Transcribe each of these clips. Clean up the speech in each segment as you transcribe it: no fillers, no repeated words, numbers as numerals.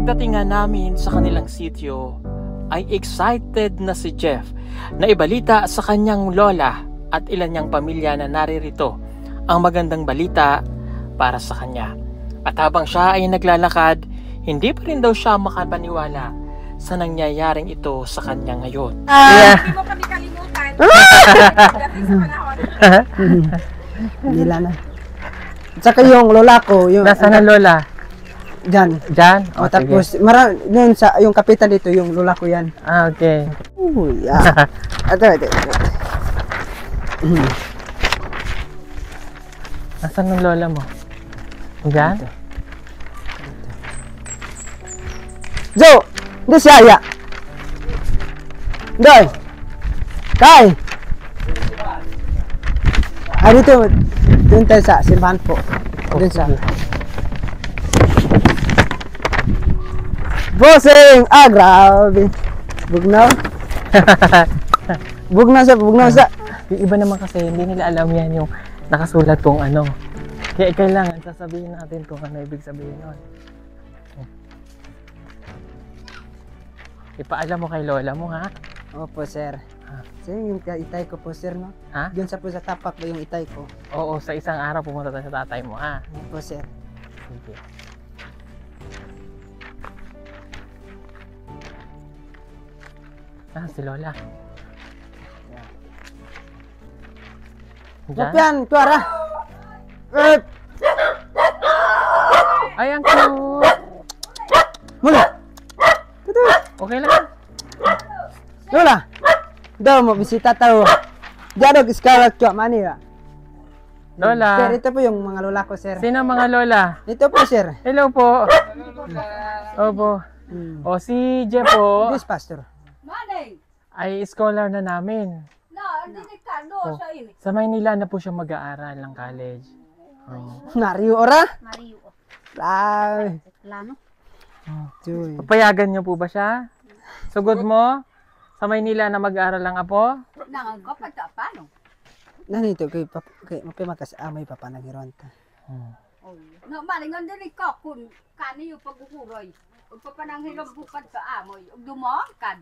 pagdating nga namin sa kanilang sitio, ay excited na si Jeff na ibalita sa kanyang lola at ilan niyang pamilya na naririto ang magandang balita para sa kanya. At habang siya ay naglalakad, hindi pa rin daw siya makapaniwala sa nangyayaring ito sa kanya ngayon. Hindi mo kami kalimutan. Dati sa panahon. Hindi lang na. Tsaka yung lola ko, yung Nasaan ang lola? dyan. Diyan? O, tapos, yun sa, yung kapitan dito, yung lola ko yan. Ah, okay. Uy, ah. Ito. Nasaan ang lola mo? Diyan? Jo! Hindi siya, ya. Doy! Kay! Ah, dito. Doon tayo sa simbahan po. Doon sa... Bossing! Ah, grabe. Bugnaw. Bugnaw sa. Yung iba naman kasi hindi nila alam yan yung nakasulat kung ano. Kaya kailangan sasabihin natin kung ano ibig sabihin nun. Ipaalam mo kay lola mo, ha? Opo, sir. Sir, yung itay ko po, sir, no? Ha? Diyan sa po sa tapak ba yung itay ko? Oo, sa isang araw pumunta tayo sa tatay mo, ha? Opo, sir. Sige. Ah, si lola. Diyan? Kopian, tuara! Ay, ang cute! Mula! Okay lang. Lola! Daw mo, bisita tao. Diyan iskalat ko, Manila. Lola. Sir, ito po yung mga lola ko, sir. Sino ang mga lola? Ito po, sir. Hello po. Opo. O si Jeff po This pastor. Manay! ay scholar na namin. Na, hindi ka, no, sa ini. Sa Maynila na po siya mag-aaral ng college. Nario ora? Mario. Ay. Lano? Tuy. Papayagan niyo po ba siya? Sugod mo? Sa Maynila na mag-aaral ang apo? Nangagopat ka, paano? Nanito kay mapimakas amay papa naghironta. Na, manay, nga din ka, kung kani yung pagkukuroy. Huwag pa pananghilog bukad sa amoy. Huwag dumangkad.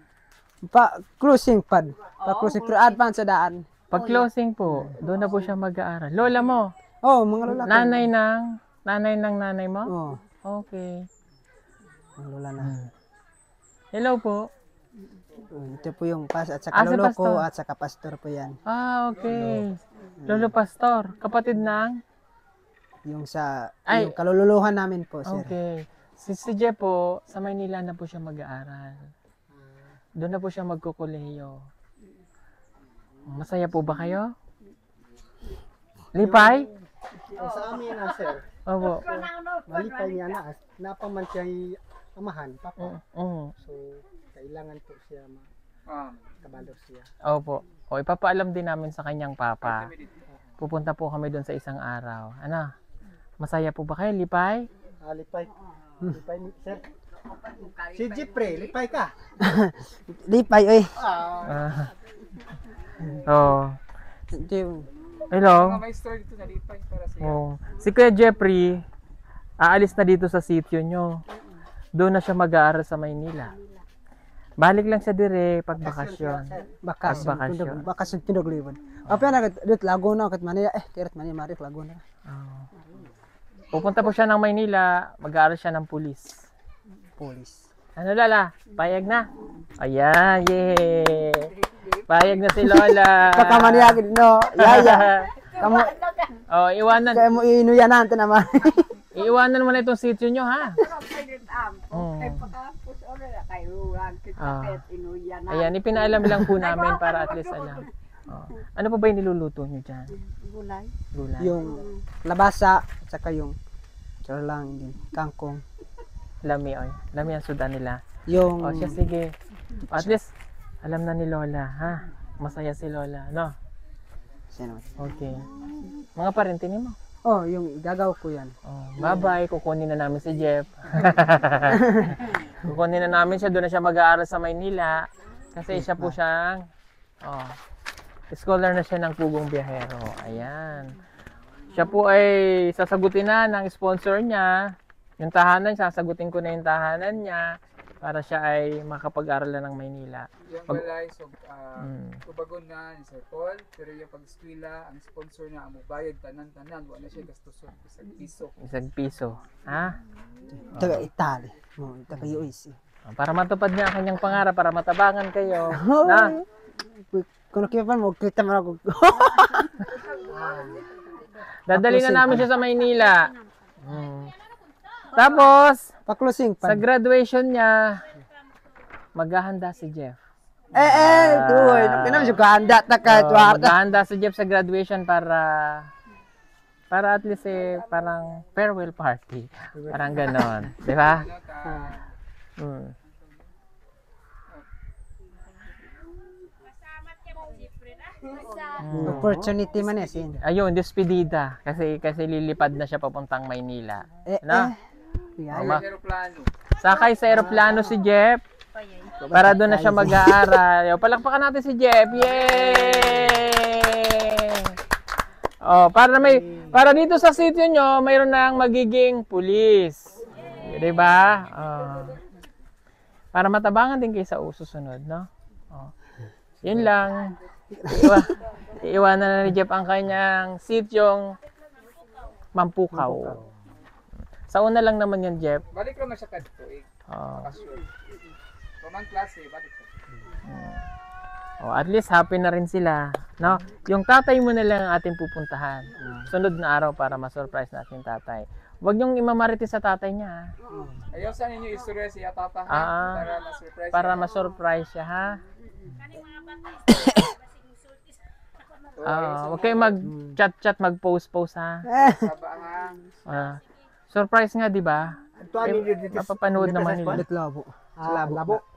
Pa closing pad. Pa closing pero advance sa daan. Pag closing po, doon na po siya mag-aaral. Lola mo? Oh, mga lola ko. Nanay ng nanay mo? Oh, Okay. mga lola na. Hello po. Ito po yung at Si saka lolo pastor. ko at saka pastor po yan. Ah, okay. Lolo Pastor, kapatid ng? Yung sa Ay. yung kalululuhan namin po, sir. Okay. Si Jeff po, sa Maynila na po siya mag-aaral. Doon na po siya magkukuleyo. Masaya po ba kayo? Lipay? Sa amin na, sir. Opo. Malipay niya na. Napaman siya amahan, papa. So, kailangan po siya kabalo siya. Opo. O, ipapaalam din namin sa kanyang papa. Pupunta po kami doon sa isang araw. Ano? Masaya po ba kayo, Lipay? Lipay. Lipay, sir. Si Jeffrey, lipay ka. Lipay, oy. Oh. Yung Hello? May story dito na Lipay para sa iyo. Si Kuya Jeffrey, aalis na dito sa sitio nyo. Doon na siya mag-aaral sa Maynila. Balik lang siya dire pag bakasyon. bakasyon pinaglibon. Apa na dit Laguna kat Manila tirat Manila Marik Laguna. Pupunta po siya ng Maynila, mag-aaral siya ng pulis. Ano Lola? Payag na? Ayan, yay! Payag na si Lola. Kakamaniagid no. Yaya. Kamu Oh, iwanan. kay mo inuyanan ta naman. Iiwanan mo na itong sitio nyo, ha? Ayan, ipinaalam lang po namin para at least alam. Oh. Ano pa ba yung niluluto nyo dyan? Gulay. Gulay. Yung labasa at saka yung lang din kangkong. Lami, oy. Lami ang sudan nila. Yung O siya, sige. At least, alam na ni Lola, ha? Masaya si Lola, no? sino? Okay. Mga parentinin mo. Oh, yung gagaw ko yan. Oh, bye-bye. Kukunin na namin si Jeff. Kukunin na namin siya. Doon na siya mag-aaral sa Maynila. Kasi siya po siyang scholar na siya ng Pugong Biyahero. Ayan. Siya po ay sasagutin na ng sponsor niya Yung tahanan, sasagutin ko na yung tahanan niya para siya ay makapag-aral na ng Maynila. Yung balay, so, tubagon na ni Sir Paul, pero yung pag-eskwela, ang sponsor na ang mubayad, tanan-tanan, wala siya gastuson, isang piso. Isang piso. Ha? Taga Italy. Taga US. Para matupad niya ang kanyang pangarap, para matabangan kayo. Na? Kung nakipan mo, kita mo ako. Dadali na namin siya sa Maynila. Tapos, Pa-closing pa. sa graduation niya, maghahanda si Jeff. Tuloy. Nakinam siya kahanda ta ka. Maghahanda si Jeff sa graduation para at least parang farewell party. Parang ganon. Di ba? Opportunity man eh. Sin. Ayun, despedida. Kasi lilipad na siya papuntang Maynila. Na? Aeroplano. Sakay sa aeroplano si Jeff. Para doon na siya mag-aaral. Palakpakan natin si Jeff. Yay! Oh, para dito sa sitio nyo, mayroon nang magiging pulis. 'Di ba? Para matabangan din kayo sa susunod, no? Oh. 'Yun lang. Iiwanan na ni Jeff ang kanyang sityong Mampukaw. Sa una lang naman 'yun, Jeff. Balik naman siya kadto eh. Romang klase, balik ka. At least happy na rin sila, no? Yung tatay mo na lang ang ating pupuntahan. Sunod na araw para ma-surprise natin tatay. Huwag niyong imamarites sa tatay niya. Ayaw sa ninyo istorya siya tata para ma-surprise. Para ma-surprise siya, ha? Huwag kayo mag-chat-chat, mag-post-post, ha? Surprise nga, di ba? Mapapanood naman nila. Labo.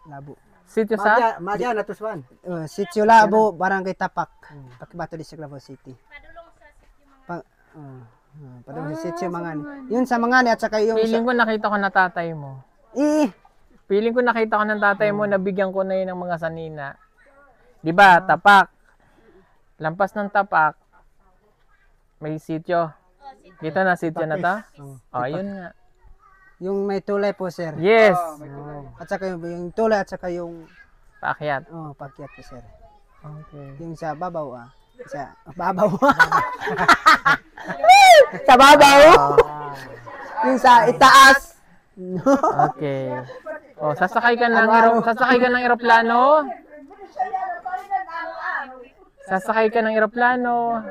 Labo. Sitio sa? Madya na tuswan. Sitio Labo, Barangay Tapak. Pakibato di sa Davao City. Padulong sa sitio Mangani. Yun sa Mangani at saka yung... Feeling ko nakita ko na tatay mo. Feeling ko nakita ko ng tatay mo, nabigyan ko na yun ng mga sanina. Di ba? Tapak. Lampas ng Tapak, may sitio. Dito na sitio na to? Yun nga. Yung may tulay po, sir. Yes. At saka yung tulay at saka yung... Paakyat. Paakyat po, sir. Okay. Yung sa babaw, Sa babaw. Sa babaw. Yung sa itaas. Okay. Sasakay ka ng eroplano. Sasakay ka ng eroplano.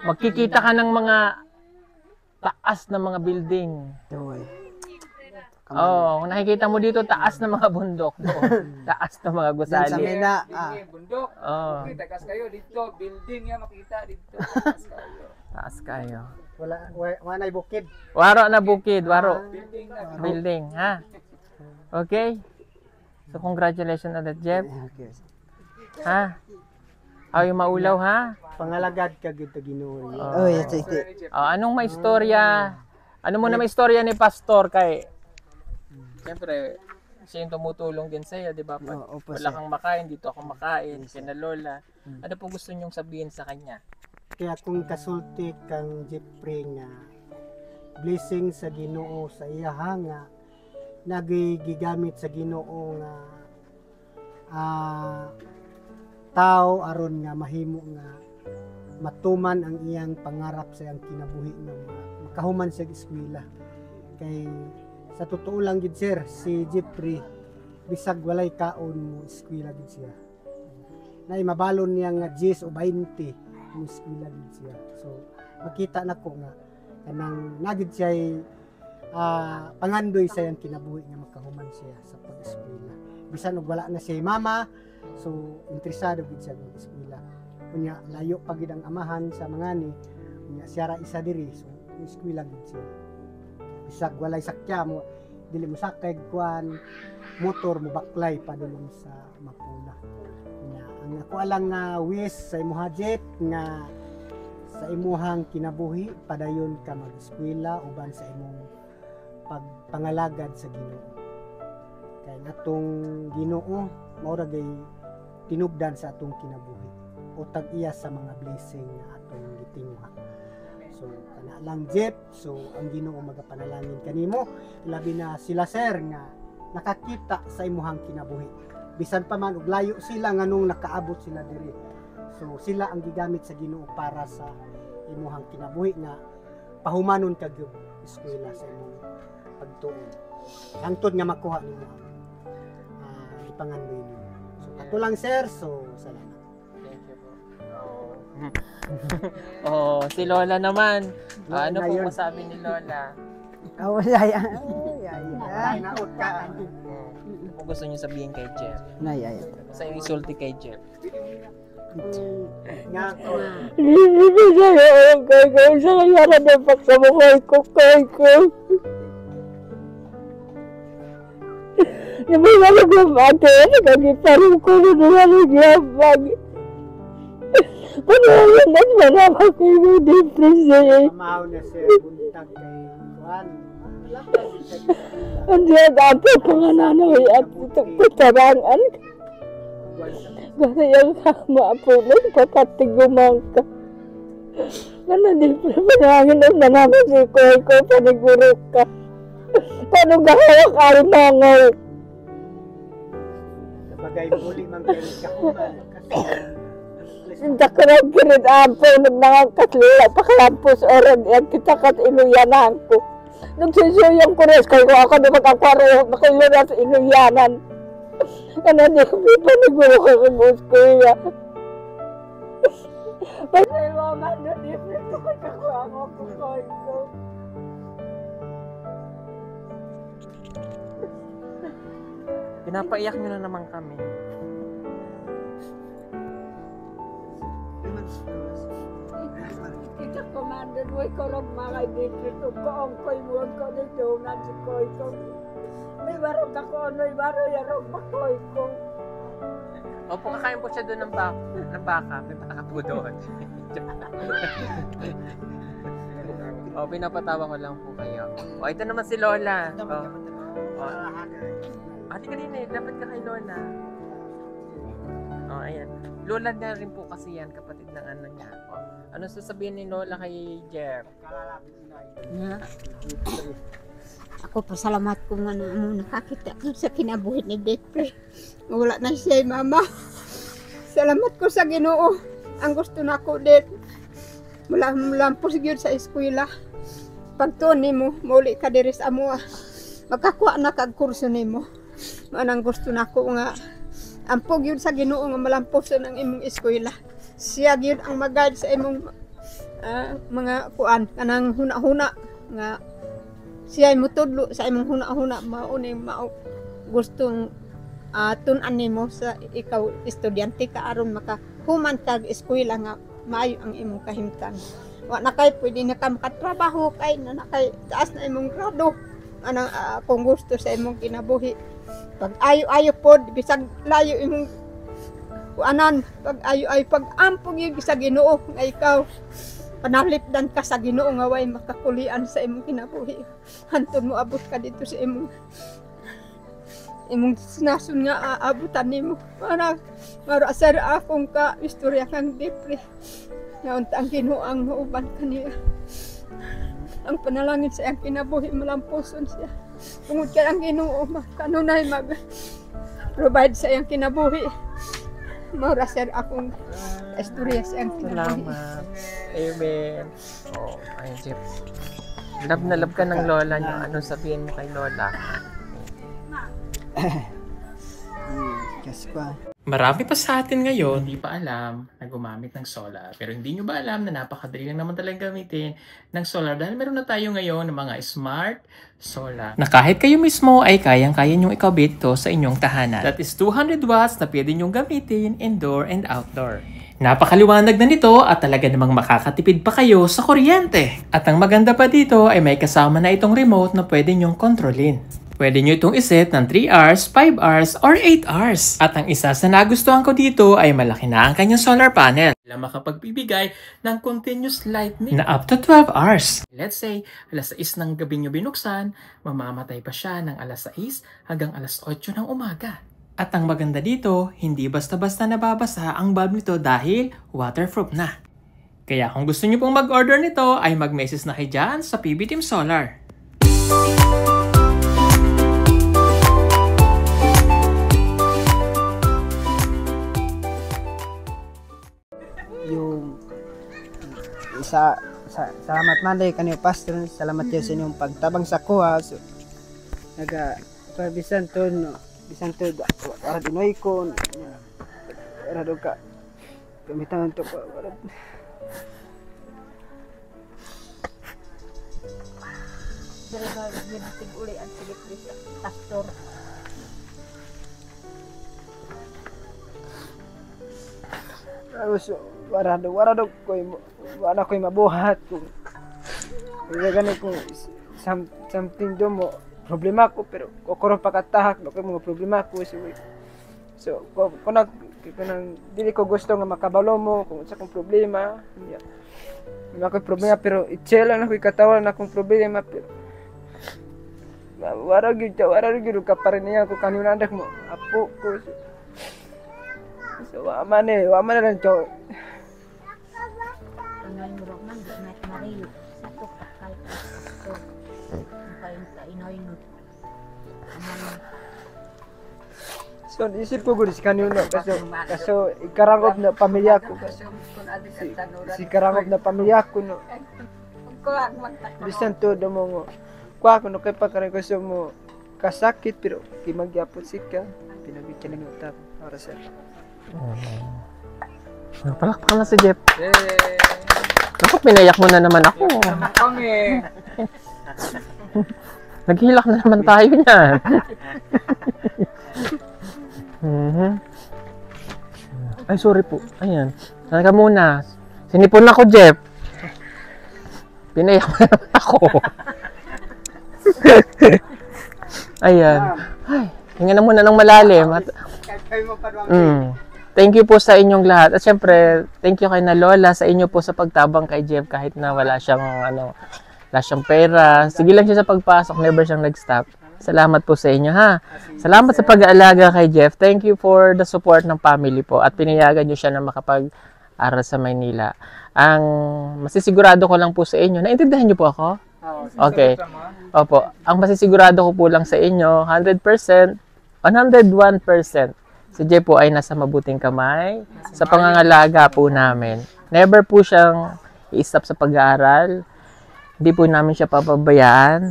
Magkikita ka ng mga taas na mga building. Kung nakikita mo dito, taas na mga bundok. Taas na mga gusali. Sa Mina. Bundok. Takas kayo dito. Building yan makita dito. Taas kayo. Wala na bukid. Waro na bukid. Waro. Building. Ha? Okay? So, congratulations ulit, Jeff. Ha? Yung maulaw, ha? Pangalagad ka gito Ginoo. Anong may istorya? Ano mo na may istorya ni Pastor kay? Siyempre, siya yung tumutulong din sa'yo, di ba? Wala kang makain, dito ako makain, kina Lola. Ano po gusto niyong sabihin sa kanya? Kaya kung kasulti kang Jeffrey nga blessing sa Ginoo sa iyaha nga nagigamit sa Ginoo nga tao aron nga mahimo nga matuman ang iyang pangarap sa iyang kinabuhi nga makahuman sa eskwela. Kay sa totoo lang gid sir, si Jeffrey bisag walay kaon mo eskwela gid siya. Nay mabalon niya nga 10 o 20 mo eskwela gid siya. So makita nako nga kanang nagid siya pangandoy sa iyang kinabuhi nga makahuman siya sa pag-eskwela. Bisan og wala na siya mama, so interesado gid siya sa eskwela. Kunya layo pa gid ang amahan sa Mangani, kunya siya ra isa diri, so eskwela gid siya. Bisag walay sakya mo, dili mo sakay kuan motor mo baklay pa dulong sa Mapula. Kunya ang ako alang nga wish sa imuha Jet nga sa imuhang kinabuhi padayon ka mag-eskwela uban sa imong pagpangalagad sa Ginoo. Kay natong Ginoo mao ra gay tinubdan sa atong kinabuhi o tag-iya sa mga blessing nga atong gitinguha. So kana lang Jeff, so ang Ginoo magapanalangin kanimo labi na sila sir nga nakakita sa imuhang kinabuhi. Bisan pa man og layo sila nganong nakaabot sila diri. So sila ang gigamit sa Ginoo para sa imuhang kinabuhi nga pahumanon kag eskwela sa imong pagtuon. Hangtod nga makuha nimo ang ipangandoy nimo. So kato lang sir, so salamat. Thank you po. Oh, si Lola naman. Ano po Ngayon. masabi ni Lola? Yaya. Ay, naot ka. Ano po gusto niyo sabihin kay Jeff? Yaya. Sa insulti kay Jeff. Nga Hindi na ang gagawin sa kanya na pagsabuhay ko kay ko. Hindi na nagmamate, nagpagiparong ko na nalaglamag. Panawalan at malaman kayo ng depression. Amaw na sir, buntag kay Juan. Lapag sa eskwela. Hindi na dapat pangananoy at itong patarangan. Kasi yung maapunan, papatigumang ka. Ano di pa panangin na naman si Koy ko, paniguro ka. Paano gahawak ay mangol? Sabagay muli mang kayo kahuman. Sinta ka na girid ampo, nagmangangkatlila, pakalampos oran, yan kita kat inuyanan ko. Nagsusuyang ko res, kayo ako na magkakwaro, makilunan sa inuyanan. Ano di ko paniguro ka kung gusto ya. Pasay mama na di ko kakuha ko Koy ko. Pinapaiyak niyo na naman kami. Kita commander mo ikaw lang mga dito ko ang koy mo ko dito na si Koy ko. May barog ako, may barog yarong makoy ko. Opo, kakain po siya doon ng baka. May baka po doon. O, pinapatawa ko lang po kayo. O, ito naman si Lola. O, ate kanina eh, dapat ka kay Lola. O, ayan. Lola na rin po kasi yan, kapatid ng ano niya. O, ano sasabihin ni Lola kay Jeff? Na, ako pasalamat ko nga na mo nakakita ko sa kinabuhi ni Depre. Wala na siya, mama. Salamat ko sa Ginoo. Ang gusto na ko din. Mulampos yun sa eskwela. Pagtuon nimo, muli ka diri sa amo. Magkakuha na kag kurso nimo. Manang gusto na ko nga ampog yun sa Ginoo nga malampos ng imong eskwela. Siya gyud ang mag-guide sa imong mga kuan kanang huna-huna nga siya mutudlo sa imong huna-huna mauni gustong tun-an nimo sa ikaw estudyante ka aron makahuman kag eskwela nga maayo ang imong kahimtang. Wa na kay pwede na ka makatrabaho kay na kay taas na imong grado anang kung gusto sa imong kinabuhi. Pag ayo-ayo pod bisag layo imong kuanan, pag ayo-ayo pag ampog yung sa Ginoo nga ikaw panalipdan ka sa Ginoo nga way makakulian sa imong kinabuhi. Hantod mo abot ka dito sa imong sinasun nga aabutan nimo. Para sir akong ka istorya kang Depre. Nga unta ang Ginoo ang mauban kaniya. Ang panalangin sa iyang kinabuhi malamposon siya. Tungod kay ang Ginoo kanunay mag-provide sa iyang kinabuhi. Maura sir akong istorya sa iyang kinabuhi. Salamat. Amen. Oh, ay Jeff. Love na love ka ng Lola niyo. Anong sabihin mo kay Lola? Kasi pa. Marami pa sa atin ngayon hindi pa alam na gumamit ng solar. Pero hindi nyo ba alam na napakadali lang naman talagang gamitin ng solar dahil meron na tayo ngayon ng mga smart solar na kahit kayo mismo ay kayang-kaya nyong ikabit to sa inyong tahanan. That is 200 watts na pwede nyong gamitin indoor and outdoor. Napakaliwanag na nito at talaga namang makakatipid pa kayo sa kuryente. At ang maganda pa dito ay may kasama na itong remote na pwede nyong kontrolin. Pwede nyo itong iset ng 3 hours, 5 hours, or 8 hours. At ang isa sa nagustuhan ko dito ay malaki na ang kanyang solar panel na makapagbibigay ng continuous lightning na up to 12 hours. Let's say, alas 6 ng gabi nyo binuksan, mamamatay pa siya ng alas 6 hanggang alas 8 ng umaga. At ang maganda dito, hindi basta-basta nababasa ang bulb nito dahil waterproof na. Kaya kung gusto nyo pong mag-order nito, ay mag-message na kayo dyan sa PB Team Solar. Yung salamat man kanyo pastor, salamat kayo sa inyong pagtabang sa kuha. So, bisan to arad inoy ko arad ka gamitan to ko arad Dalaga gintig uli ang silip sa pastor. warado ko'y mabuhat kung ganun kung something do mo problema ko pero kokoro pakatahak no kay mga problema ko so kunang dili ko gusto nga makabalo mo kung sa kong problema may problema pero ichela na ko'y katawan na kong problema pero warag gyud ka pa rin niya ko kanina andak mo apo ko so wa man lang to Ano yung murag man, Mario, sa to kakal pastor. Kain sa inoy no. so isip ko gud kanina kaso ikarangop na pamilya ko si karangop na pamilya ko no bisan todo mo kwa ko no kay pagkaroon ko so mo kasakit pero kimagyapon sika pinabigyan ng utap para sa Palakpakan na si Jeff. Yay! Naku, pinayak mo na naman ako. Kami. Naghilak na naman tayo niyan. Ay, sorry po. Ayan. Saan ka muna? Sinipon ako, Jeff. Pinayak mo na naman ako. Ayan. Ay, hinga na muna ng malalim. Thank you po sa inyong lahat. At syempre, thank you kay na Lola sa inyo po sa pagtabang kay Jeff kahit na wala siyang pera. Sige lang siya sa pagpasok, never siyang nag-stop. Salamat po sa inyo ha. Salamat sa pag-aalaga kay Jeff. Thank you for the support ng family po at pinayagan niyo siya na makapag-aral sa Maynila. Ang masisigurado ko lang po sa inyo, naintindihan niyo po ako? Okay. Opo. Ang masisigurado ko po lang sa inyo, 100%, 101%. Si Jeff po ay nasa mabuting kamay sa pangangalaga po namin. Never po siyang i-stop sa pag-aaral. Hindi po namin siya papabayaan.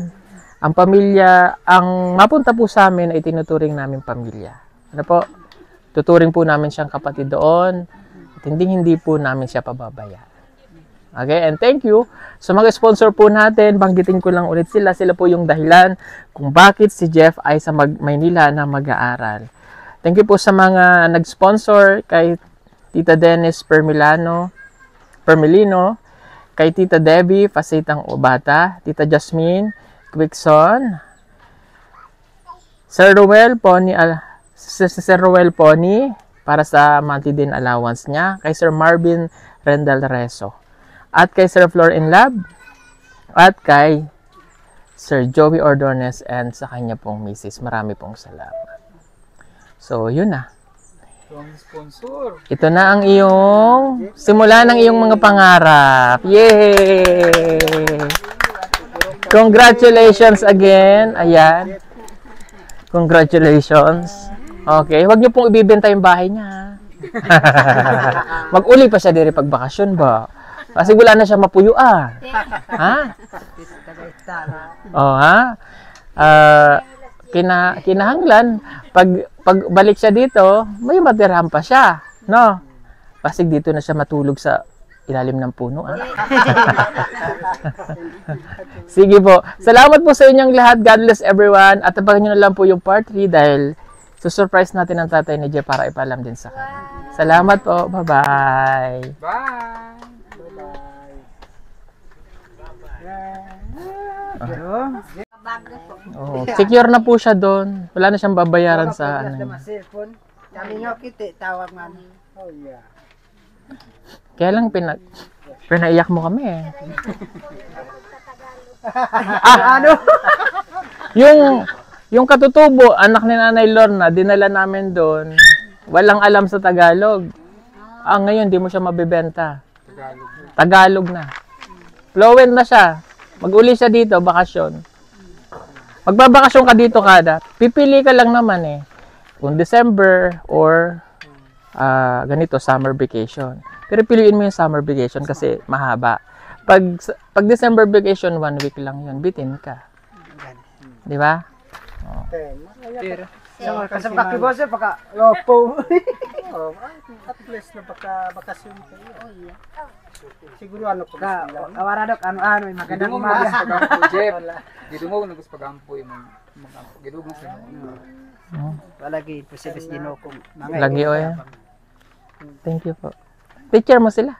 Ang pamilya, ang mapunta po sa amin ay tinuturing namin pamilya. Ano po? Tuturing po namin siyang kapatid doon. At hindi po namin siya pababayaan. Okay, and thank you. So mga sponsor po natin, banggitin ko lang ulit sila. Sila po yung dahilan kung bakit si Jeff ay sa Maynila na mag-aaral. Thank you po sa mga nag-sponsor kay Tita Dennis Permilino, kay Tita Debbie Pasitang Ubata, Tita Jasmine Quickson, Sir Ruel Pony para sa monthly din allowance niya, kay Sir Marvin Rendal Reso, at kay Sir Flor in Lab, at kay Sir Joey Ordonez and sa kanya pong misis. Marami pong salamat. So, yun na. Ito ang sponsor. Ito na ang iyong simula ng iyong mga pangarap. Yay! Congratulations again. Ayan. Congratulations. Okay. Huwag niyo pong ibibenta yung bahay niya. Mag-uli pa siya diri pag bakasyon ba? Kasi wala na siya mapuyuan. Ha? Oh, ha? Kinahanglan pag balik siya dito, may matirahan pa siya, no? Kasi dito na siya matulog sa ilalim ng puno. Sige po. Salamat po sa inyong lahat. God bless everyone. At abangan nyo na lang po yung part 3 dahil susurprise natin ang tatay ni Jeff para ipalam din sa kanya. Salamat po. Bye-bye. Bye! Oh, secure na po siya doon. Wala na siyang babayaran sa ano. cellphone. Kami nyo kiti tawag man. Oh yeah. Kaya lang pinaiyak mo kami eh. Ano? Yung katutubo, anak ni Nanay Lorna, dinala namin doon. Walang alam sa Tagalog. Ngayon, di mo siya mabibenta. Tagalog. Tagalog na. Fluent na siya. Mag-uli siya dito, bakasyon. Magbabakasyon ka dito kada. Pipili ka lang naman eh. Kung December or ganito, summer vacation. Pero piliin mo yung summer vacation kasi mahaba. Pag December vacation, 1 week lang yun. Bitin ka. Di ba? Pero, kasi pakibosa, paka lopo. At least na bakasyon kayo. Siguro ano ko. Awara dok, ano, may magandang Gidungog umaga. nagos pagampo, Jeff. Gidungog nagos pagampo yung mga gidungog sa Palagi, posibles ginokong. Lagi o yan. Thank you po. Teacher mo sila.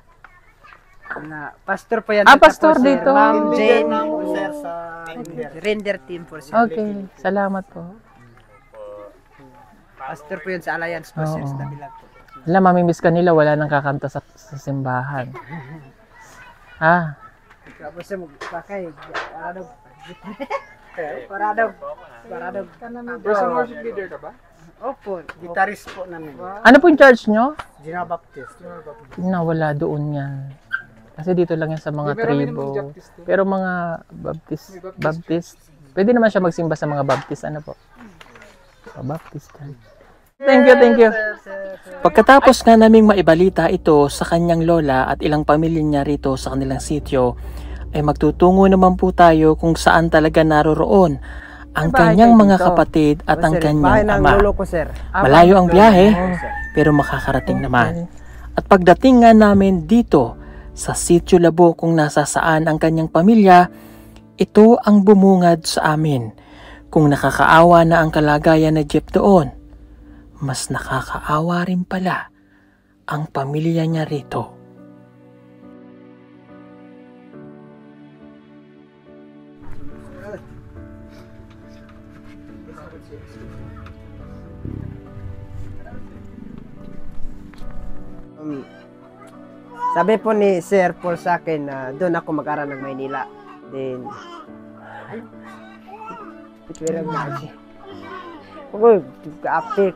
Na pastor po yan. Pastor Tapos, dito. Ma'am Jane. Sir sa Render team for sir. Okay. Salamat po. Pastor po yun sa Alliance po sir. Sa Dabilag po. Alam, mamimiss ka nila. Wala nang kakanta sa simbahan. Tapos siya magpakay. Paradog. Person worship leader ka ba? Opo. guitarist po namin. Ano po yung church nyo? Gina Baptist. Wala doon yan. Kasi dito lang yan sa mga Meron din tribo. mga Baptist doon. Pero mga Baptist. Pwede naman siya magsimba sa mga Baptist. Ano po? Baptist church. Thank you. Pagkatapos nga naming maibalita ito sa kanyang lola at ilang pamilya niya rito sa kanilang sityo, ay magtutungo naman po tayo kung saan talaga naroroon ang kanyang mga kapatid at ang kanyang ama. Malayo ang biyahe, pero makakarating naman. At pagdating nga namin dito sa Sitio Labo kung nasa saan ang kanyang pamilya, ito ang bumungad sa amin. Kung nakakaawa na ang kalagayan na Jeff doon, mas nakakaawa rin pala ang pamilya niya rito. Sabi po ni Sir Paul sa akin na doon ako mag-aral ng Maynila. Then, pero na siya. Ako, after